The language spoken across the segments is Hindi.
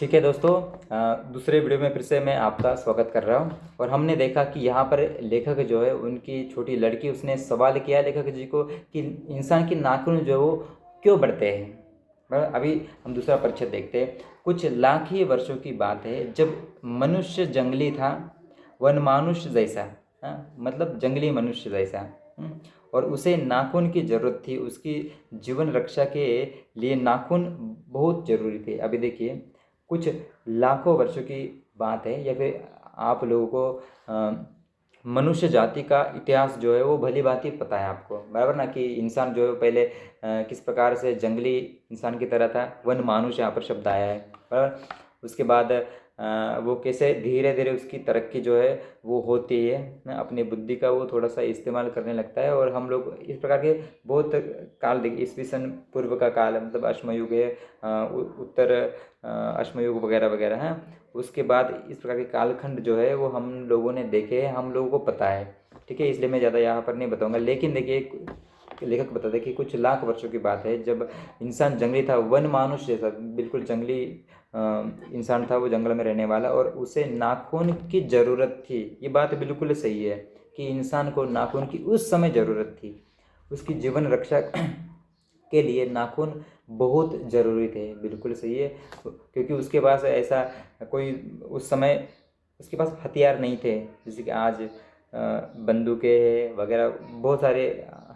ठीक है दोस्तों, दूसरे वीडियो में फिर से मैं आपका स्वागत कर रहा हूँ। और हमने देखा कि यहाँ पर लेखक जो है उनकी छोटी लड़की उसने सवाल किया लेखक जी को कि इंसान की नाखून जो है वो क्यों बढ़ते हैं। अभी हम दूसरा परिच्छेद देखते हैं। कुछ लाख ही वर्षों की बात है जब मनुष्य जंगली था, वन मानुष जैसा। मतलब जंगली मनुष्य जैसा। और उसे नाखून की ज़रूरत थी। उसकी जीवन रक्षा के लिए नाखून बहुत ज़रूरी थे। अभी देखिए, कुछ लाखों वर्षों की बात है, या फिर आप लोगों को मनुष्य जाति का इतिहास जो है वो भली भांति पता है आपको, बराबर ना, कि इंसान जो है पहले किस प्रकार से जंगली इंसान की तरह था। वन मानुष यहाँ पर शब्द आया है, बराबर। उसके बाद वो कैसे धीरे धीरे उसकी तरक्की जो है वो होती है ना, अपनी बुद्धि का वो थोड़ा सा इस्तेमाल करने लगता है। और हम लोग इस प्रकार के बहुत काल देखिए, ईस्वी सन पूर्व का काल, मतलब अश्मयुग है, उत्तर अश्मयुग वगैरह वगैरह हैं। उसके बाद इस प्रकार के कालखंड जो है वो हम लोगों ने देखे हैं, हम लोगों को पता है। ठीक है, इसलिए मैं ज़्यादा यहाँ पर नहीं बताऊँगा। लेकिन देखिए, लेखक बताते हैं कि कुछ लाख वर्षों की बात है जब इंसान जंगली था, वन मानुष जैसा, बिल्कुल जंगली इंसान था वो, जंगल में रहने वाला, और उसे नाखून की ज़रूरत थी। ये बात बिल्कुल सही है कि इंसान को नाखून की उस समय ज़रूरत थी। उसकी जीवन रक्षा के लिए नाखून बहुत ज़रूरी थे, बिल्कुल सही है। क्योंकि उसके पास ऐसा कोई उस समय उसके पास हथियार नहीं थे, जैसे कि आज बंदूकें वगैरह बहुत सारे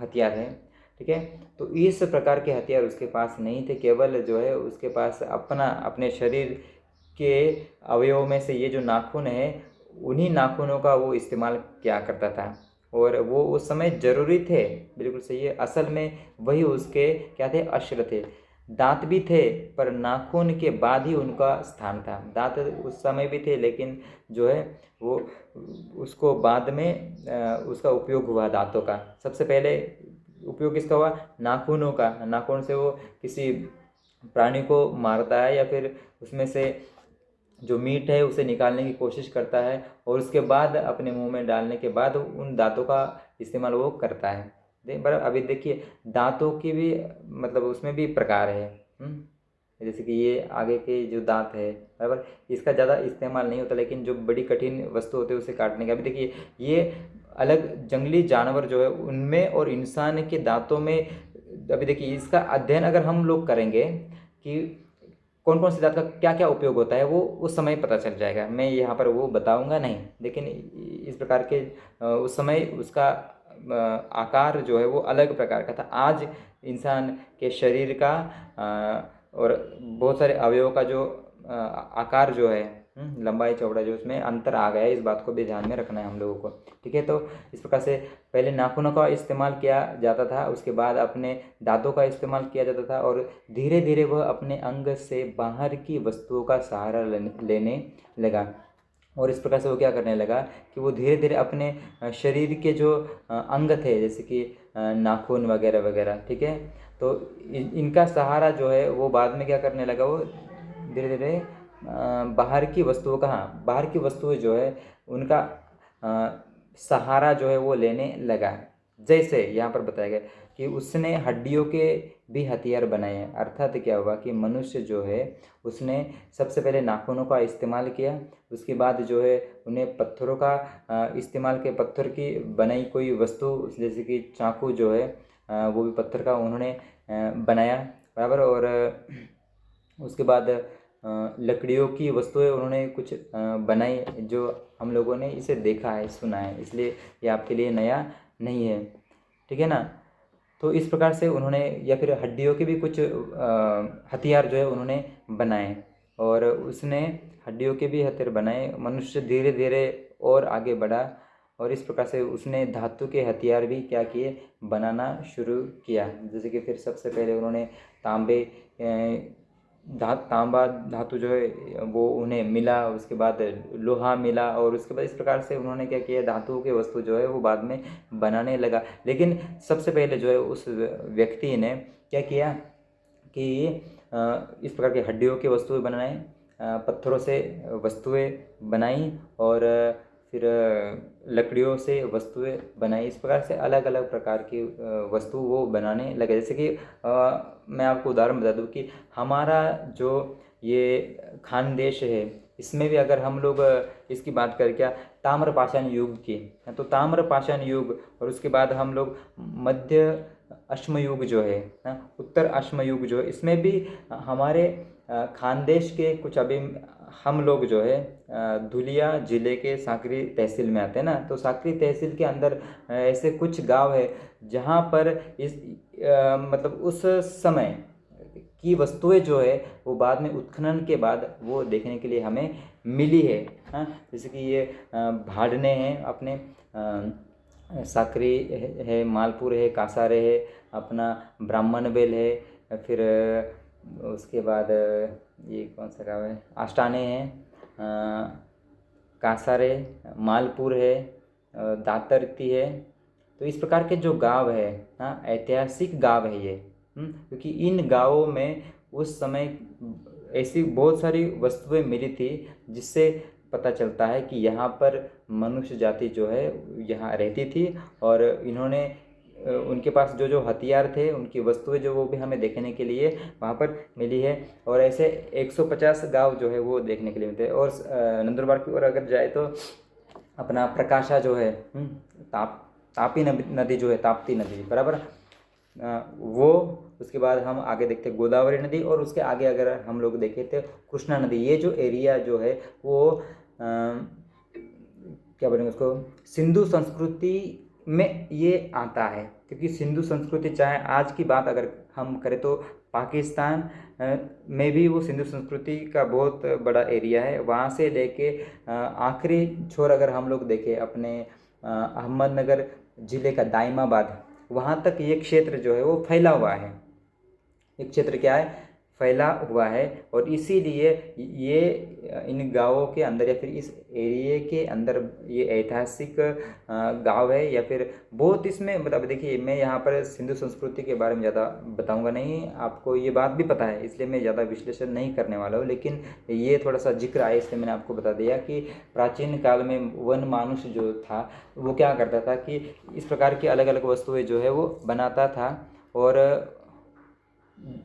हथियार हैं। ठीक है, तो इस प्रकार के हथियार उसके पास नहीं थे। केवल जो है उसके पास अपने शरीर के अवयवों में से ये जो नाखून है, उन्हीं नाखूनों का वो इस्तेमाल किया करता था। और वो उस समय ज़रूरी थे, बिल्कुल सही है। असल में वही उसके क्या थे, अस्त्र थे। दांत भी थे, पर नाखून के बाद ही उनका स्थान था। दांत उस समय भी थे, लेकिन जो है वो उसको बाद में उसका उपयोग हुआ दांतों का। सबसे पहले उपयोग किसका हुआ, नाखूनों का। नाखून से वो किसी प्राणी को मारता है, या फिर उसमें से जो मीट है उसे निकालने की कोशिश करता है, और उसके बाद अपने मुंह में डालने के बाद उन दांतों का इस्तेमाल वो करता है। बराबर। अभी देखिए, दांतों की भी मतलब उसमें भी प्रकार है। जैसे कि ये आगे के जो दांत है, बराबर, इसका ज़्यादा इस्तेमाल नहीं होता, लेकिन जो बड़ी कठिन वस्तु होती है उसे काटने का। अभी देखिए, ये अलग जंगली जानवर जो है उनमें और इंसान के दांतों में, अभी देखिए इसका अध्ययन अगर हम लोग करेंगे कि कौन कौन से दांत का क्या क्या उपयोग होता है, वो उस समय पता चल जाएगा। मैं यहाँ पर वो बताऊँगा नहीं, लेकिन इस प्रकार के उस समय उसका आकार जो है वो अलग प्रकार का था। आज इंसान के शरीर का और बहुत सारे अवयवों का जो आकार जो है, लंबाई चौड़ा जो, उसमें अंतर आ गया है। इस बात को भी ध्यान में रखना है हम लोगों को। ठीक है, तो इस प्रकार से पहले नाखूनों का इस्तेमाल किया जाता था, उसके बाद अपने दांतों का इस्तेमाल किया जाता था, और धीरे धीरे वह अपने अंग से बाहर की वस्तुओं का सहारा लेने लगा। और इस प्रकार से वो क्या करने लगा कि वो धीरे धीरे अपने शरीर के जो अंग थे, जैसे कि नाखून वगैरह वगैरह, ठीक है, तो इनका सहारा जो है वो बाद में क्या करने लगा, वो धीरे धीरे बाहर की वस्तुओं का, हाँ, बाहर की वस्तुएं जो है उनका सहारा जो है वो लेने लगा। जैसे यहाँ पर बताया गया कि उसने हड्डियों के भी हथियार बनाए हैं। अर्थात क्या हुआ कि मनुष्य जो है उसने सबसे पहले नाखूनों का इस्तेमाल किया, उसके बाद जो है उन्हें पत्थरों का इस्तेमाल के, पत्थर की बनाई कोई वस्तु जैसे कि चाकू जो है वो भी पत्थर का उन्होंने बनाया, बराबर। और उसके बाद लकड़ियों की वस्तुएं उन्होंने कुछ बनाई, जो हम लोगों ने इसे देखा है, सुना है, इसलिए ये आपके लिए नया नहीं है। ठीक है ना। तो इस प्रकार से उन्होंने, या फिर हड्डियों के भी कुछ हथियार जो है उन्होंने बनाए, और उसने हड्डियों के भी हथियार बनाए। मनुष्य धीरे धीरे और आगे बढ़ा, और इस प्रकार से उसने धातु के हथियार भी क्या किए, बनाना शुरू किया। जैसे कि फिर सबसे पहले उन्होंने तांबे तांबा धातु जो है वो उन्हें मिला, उसके बाद लोहा मिला, और उसके बाद इस प्रकार से उन्होंने क्या किया, धातुओं के वस्तु जो है वो बाद में बनाने लगा। लेकिन सबसे पहले जो है उस व्यक्ति ने क्या किया कि इस प्रकार की हड्डियों की वस्तुएं बनाए, पत्थरों से वस्तुएं बनाई, और फिर लकड़ियों से वस्तुएं बनाई। इस प्रकार से अलग अलग प्रकार की वस्तु वो बनाने लगे। जैसे कि मैं आपको उदाहरण बता दूं कि हमारा जो ये खानदेश है, इसमें भी अगर हम लोग इसकी बात करें क्या, ताम्रपाषाण युग की, तो ताम्रपाषाण युग, और उसके बाद हम लोग मध्य अश्मयुग जो है, उत्तर अश्मयुग जो है, इसमें भी हमारे खानदेश के कुछ अभी हम लोग जो है धुलिया जिले के साकरी तहसील में आते हैं ना, तो साकरी तहसील के अंदर ऐसे कुछ गांव है जहां पर इस मतलब उस समय की वस्तुएं जो है वो बाद में उत्खनन के बाद वो देखने के लिए हमें मिली है। हाँ, जैसे कि ये भाड़ने हैं अपने, साकरी है, मालपुर है, कासारे है, अपना ब्राह्मण बेल है, फिर उसके बाद ये कौन सा गाँव है, आष्टाने है, कासारे, मालपुर है, दातरती है। तो इस प्रकार के जो गांव है, हाँ, ऐतिहासिक गांव है ये। क्योंकि इन गांवों में उस समय ऐसी बहुत सारी वस्तुएं मिली थी जिससे पता चलता है कि यहाँ पर मनुष्य जाति जो है यहाँ रहती थी, और इन्होंने उनके पास जो जो हथियार थे, उनकी वस्तुएं जो, वो भी हमें देखने के लिए वहाँ पर मिली है। और ऐसे 150 गांव जो है वो देखने के लिए मिलते हैं। और नंदुरबार की ओर अगर जाए तो अपना प्रकाशा जो है, तापी नदी जो है, ताप्ती नदी बराबर, वो, उसके बाद हम आगे देखते हैं गोदावरी नदी, और उसके आगे अगर हम लोग देखें तो कृष्णा नदी। ये जो एरिया जो है वो क्या बोलेंगे उसको, सिंधु संस्कृति में ये आता है। क्योंकि सिंधु संस्कृति, चाहे आज की बात अगर हम करें तो पाकिस्तान में भी वो सिंधु संस्कृति का बहुत बड़ा एरिया है। वहाँ से लेके आखिरी छोर अगर हम लोग देखें अपने अहमदनगर ज़िले का दाइमाबाद, वहाँ तक ये क्षेत्र जो है वो फैला हुआ है। एक क्षेत्र क्या है, फैला हुआ है। और इसीलिए ये इन गांवों के अंदर या फिर इस एरिए के अंदर ये ऐतिहासिक गांव है, या फिर बहुत इसमें मतलब देखिए, मैं यहाँ पर सिंधु संस्कृति के बारे में ज़्यादा बताऊंगा नहीं, आपको ये बात भी पता है, इसलिए मैं ज़्यादा विश्लेषण नहीं करने वाला हूँ। लेकिन ये थोड़ा सा जिक्र आया इसलिए मैंने आपको बता दिया कि प्राचीन काल में वन मानुष जो था वो क्या करता था कि इस प्रकार की अलग अलग वस्तुएं जो है वो बनाता था, और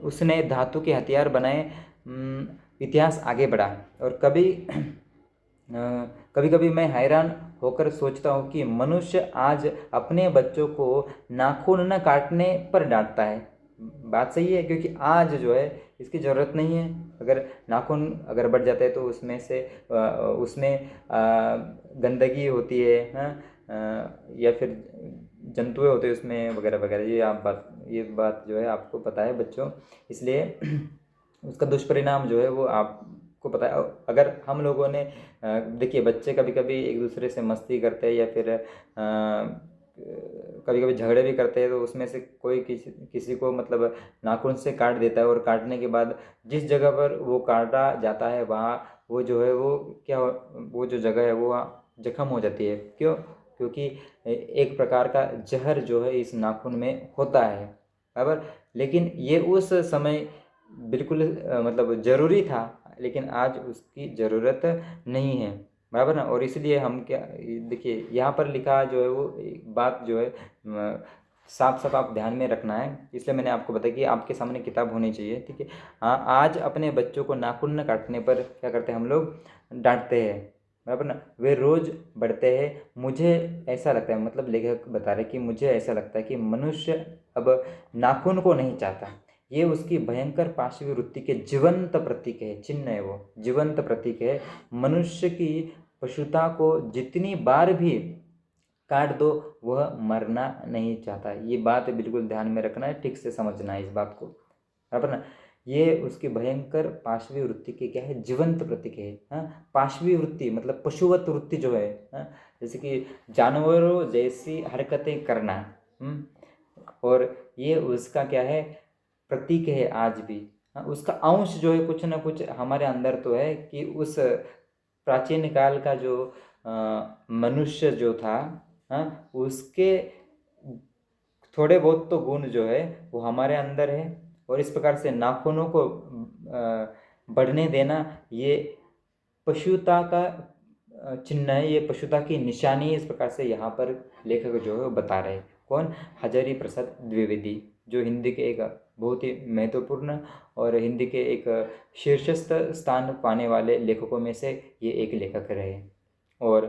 उसने धातु के हथियार बनाए। इतिहास आगे बढ़ा, और कभी कभी मैं हैरान होकर सोचता हूँ कि मनुष्य आज अपने बच्चों को नाखून न काटने पर डांटता है। बात सही है, क्योंकि आज जो है इसकी ज़रूरत नहीं है। अगर नाखून अगर बढ़ जाता है तो उसमें गंदगी होती है, या फिर जंतुएं होते हैं उसमें वगैरह वगैरह। ये बात जो है आपको पता है बच्चों, इसलिए उसका दुष्परिणाम जो है वो आपको पता है। अगर हम लोगों ने देखिए, बच्चे कभी कभी एक दूसरे से मस्ती करते हैं, या फिर कभी कभी झगड़े भी करते हैं, तो उसमें से कोई किसी को मतलब नाखून से काट देता है, और काटने के बाद जिस जगह पर वो काटा जाता है वहाँ वो जो है वो जो जगह है वो जख्म हो जाती है। क्यों? क्योंकि एक प्रकार का जहर जो है इस नाखून में होता है, बराबर। लेकिन ये उस समय बिल्कुल मतलब ज़रूरी था, लेकिन आज उसकी ज़रूरत नहीं है, बराबर ना। और इसलिए हम क्या, देखिए यहाँ पर लिखा जो है वो एक बात जो है साफ साफ आप ध्यान में रखना है, इसलिए मैंने आपको बताया कि आपके सामने किताब होनी चाहिए, ठीक है। हाँ, आज अपने बच्चों को नाखून न काटने पर क्या करते हैं हम लोग, डांटते हैं, बराबर ना। वे रोज़ बढ़ते हैं। मुझे ऐसा लगता है, मतलब लेखक बता रहे कि मुझे ऐसा लगता है कि मनुष्य अब नाखून को नहीं चाहता। ये उसकी भयंकर पाशवी वृत्ति के जीवंत प्रतीक है, चिन्ह है, वो जीवंत प्रतीक है। मनुष्य की पशुता को जितनी बार भी काट दो वह मरना नहीं चाहता। ये बात बिल्कुल ध्यान में रखना है, ठीक से समझना है इस बात को, बराबर ना। ये उसकी भयंकर पाशवी वृत्ति के क्या है, जीवंत प्रतीक है। हाँ, पाशवी वृत्ति मतलब पशुवत वृत्ति जो है, हाँ, जैसे कि जानवरों जैसी हरकतें करना, और ये उसका क्या है, प्रतीक है आज भी। हाँ, उसका अंश जो है कुछ ना कुछ हमारे अंदर तो है कि उस प्राचीन काल का जो मनुष्य जो था, हाँ, उसके थोड़े बहुत तो गुण जो है वो हमारे अंदर है। और इस प्रकार से नाखूनों को बढ़ने देना ये पशुता का चिन्ह है, ये पशुता की निशानी है। इस प्रकार से यहाँ पर लेखक जो है वो बता रहे हैं। कौन? हजारी प्रसाद द्विवेदी, जो हिंदी के एक बहुत ही महत्वपूर्ण और हिंदी के एक शीर्षस्थ स्थान पाने वाले लेखकों में से ये एक लेखक रहे। और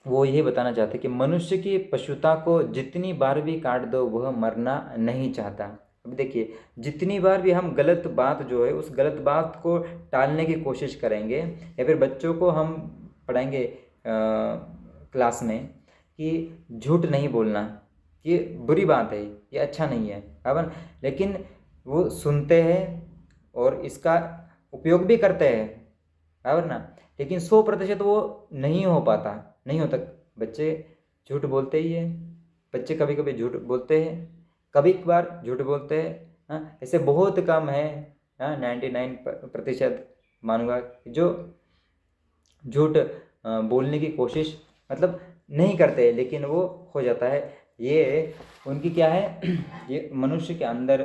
वो ये बताना चाहते कि मनुष्य की पशुता को जितनी बार भी काट दो वह मरना नहीं चाहता। अब देखिए, जितनी बार भी हम गलत बात जो है उस गलत बात को टालने की कोशिश करेंगे, या फिर बच्चों को हम पढ़ाएंगे क्लास में कि झूठ नहीं बोलना, ये बुरी बात है, ये अच्छा नहीं है, बराबर। लेकिन वो सुनते हैं और इसका उपयोग भी करते हैं, बराबर ना। लेकिन 100% वो नहीं हो पाता, नहीं होता। बच्चे झूठ बोलते ही है, बच्चे कभी कभी झूठ बोलते हैं, कभी कभार झूठ बोलते हैं, हाँ। ऐसे बहुत कम है, हाँ, 99% मानूंगा जो झूठ बोलने की कोशिश मतलब नहीं करते, लेकिन वो हो जाता है। ये उनकी क्या है ये मनुष्य के अंदर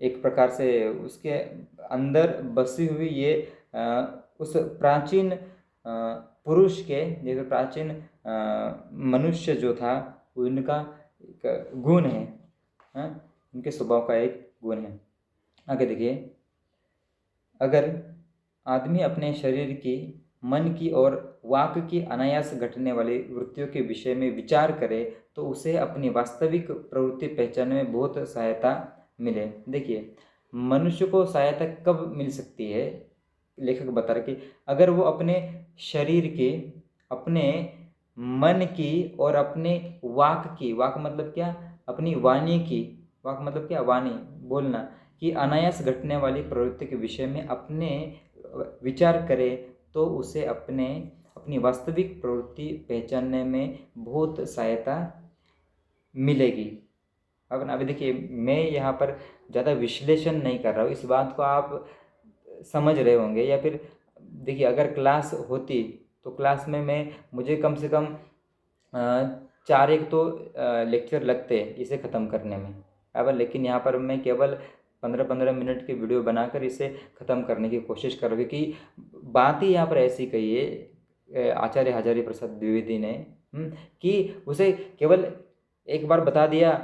एक प्रकार से उसके अंदर बसी हुई ये उस प्राचीन पुरुष के, जैसे प्राचीन मनुष्य जो था उनका एक गुण है, हाँ, उनके स्वभाव का एक गुण है। आगे देखिए, अगर आदमी अपने शरीर की, मन की और वाक की अनायास घटने वाली वृत्तियों के विषय में विचार करे तो उसे अपनी वास्तविक प्रवृत्ति पहचानने में बहुत सहायता मिले। देखिए, मनुष्य को सहायता कब मिल सकती है, लेखक बता रहे कि अगर वो अपने शरीर की, अपने मन की और अपने वाक की, वाक मतलब क्या, अपनी वाणी की, वाक मतलब क्या, वाणी बोलना कि अनायास घटने वाली प्रवृत्ति के विषय में अपने विचार करे तो उसे अपनी वास्तविक प्रवृत्ति पहचानने में बहुत सहायता मिलेगी। अब अभी देखिए, मैं यहाँ पर ज़्यादा विश्लेषण नहीं कर रहा हूँ, इस बात को आप समझ रहे होंगे। या फिर देखिए, अगर क्लास होती तो क्लास में मुझे कम से कम 4 एक तो लेक्चर लगते इसे ख़त्म करने में, अब लेकिन यहाँ पर मैं केवल 15-15 मिनट की वीडियो बनाकर इसे ख़त्म करने की कोशिश कर रहा हूँ, क्योंकि बात ही यहाँ पर ऐसी कही है आचार्य हजारी प्रसाद द्विवेदी ने, कि उसे केवल एक बार बता दिया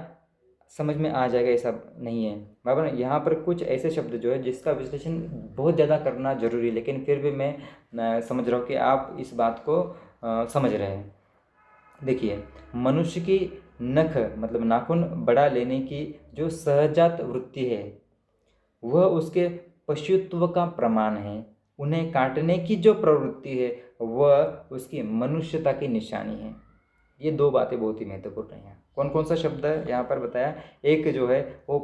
समझ में आ जाएगा, ऐसा नहीं है, बराबर। यहाँ पर कुछ ऐसे शब्द जो है जिसका विश्लेषण बहुत ज़्यादा करना जरूरी है, लेकिन फिर भी मैं समझ रहा हूँ कि आप इस बात को समझ रहे हैं। देखिए, मनुष्य की नख मतलब नाखून बढ़ा लेने की जो सहजात वृत्ति है वह उसके पशुत्व का प्रमाण है। उन्हें काटने की जो प्रवृत्ति है वह उसकी मनुष्यता की निशानी है। ये 2 बातें बहुत ही महत्वपूर्ण हैं। कौन कौन सा शब्द है यहाँ पर बताया, एक जो है वो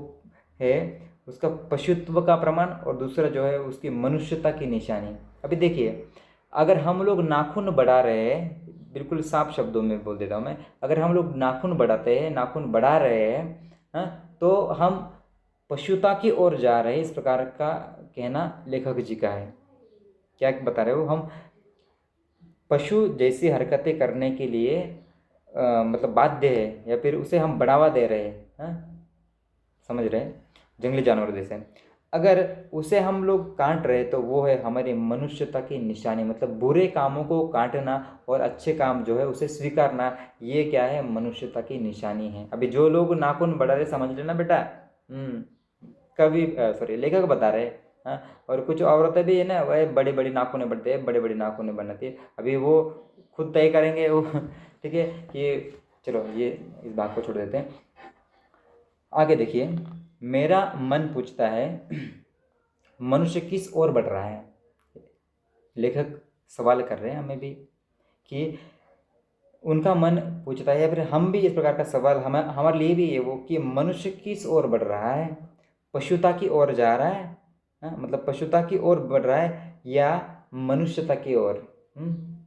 है उसका पशुत्व का प्रमाण और दूसरा जो है उसकी मनुष्यता की निशानी। अभी देखिए, अगर हम लोग नाखून बढ़ा रहे हैं, बिल्कुल साफ शब्दों में बोल देता हूँ मैं, अगर हम लोग नाखून बढ़ाते हैं, नाखून बढ़ा रहे हैं, हाँ, तो हम पशुता की ओर जा रहे हैं, इस प्रकार का कहना लेखक जी का है। क्या बता रहे हो, हम पशु जैसी हरकतें करने के लिए मतलब बाध्य है, या फिर उसे हम बढ़ावा दे रहे हैं, हाँ? समझ रहे हैं, जंगली जानवर जैसे। अगर उसे हम लोग काट रहे तो वो है हमारी मनुष्यता की निशानी, मतलब बुरे कामों को काटना और अच्छे काम जो है उसे स्वीकारना, ये क्या है, मनुष्यता की निशानी है। अभी जो लोग नाखून बढ़ा रहे समझ लेना बेटा, कभी सॉरी लेखक बता रहे, हाँ। और कुछ औरतें भी है ना, वह बड़ी बड़ी नाखूनें बढ़ते हैं, बड़े बड़ी नाखूनें बनाती है, अभी वो खुद तय करेंगे वो ठीक है। ये चलो, ये इस बात को छोड़ देते हैं। आगे देखिए, मेरा मन पूछता है मनुष्य किस ओर बढ़ रहा है। लेखक सवाल कर रहे हैं हमें भी कि उनका मन पूछता है, या फिर हम भी इस प्रकार का सवाल हमारे लिए भी है वो, कि मनुष्य किस ओर बढ़ रहा है, पशुता की ओर जा रहा है, मतलब पशुता की ओर बढ़ रहा है या मनुष्यता की ओर।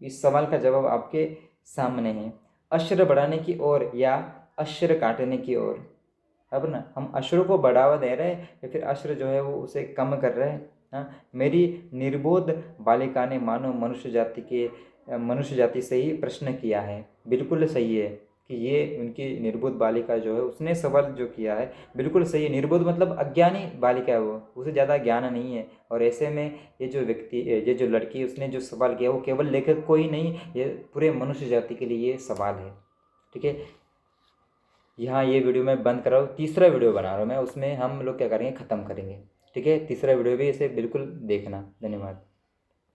इस सवाल का जवाब आपके सामने है, अश्र बढ़ाने की ओर या अश्र काटने की ओर। अब ना हम अश्र को बढ़ावा दे रहे हैं या फिर अश्र जो है वो उसे कम कर रहे हैं, मेरी निर्बोध बालिका ने मानो मनुष्य जाति से ही प्रश्न किया है। बिल्कुल सही है कि ये उनकी निर्बोध बालिका जो है उसने सवाल जो किया है बिल्कुल सही है। निर्बोध मतलब अज्ञानी बालिका है, वो उसे ज़्यादा ज्ञान नहीं है, और ऐसे में ये जो व्यक्ति, ये जो लड़की उसने जो सवाल किया वो केवल लेखक को ही नहीं, ये पूरे मनुष्य जाति के लिए ये सवाल है, ठीक है। यहाँ ये वीडियो मैं बंद कर रहा हूँ, तीसरा वीडियो बना रहा हूँ मैं, उसमें हम लोग क्या करेंगे, ख़त्म करेंगे। ठीक है, तीसरा वीडियो भी इसे बिल्कुल देखना। धन्यवाद।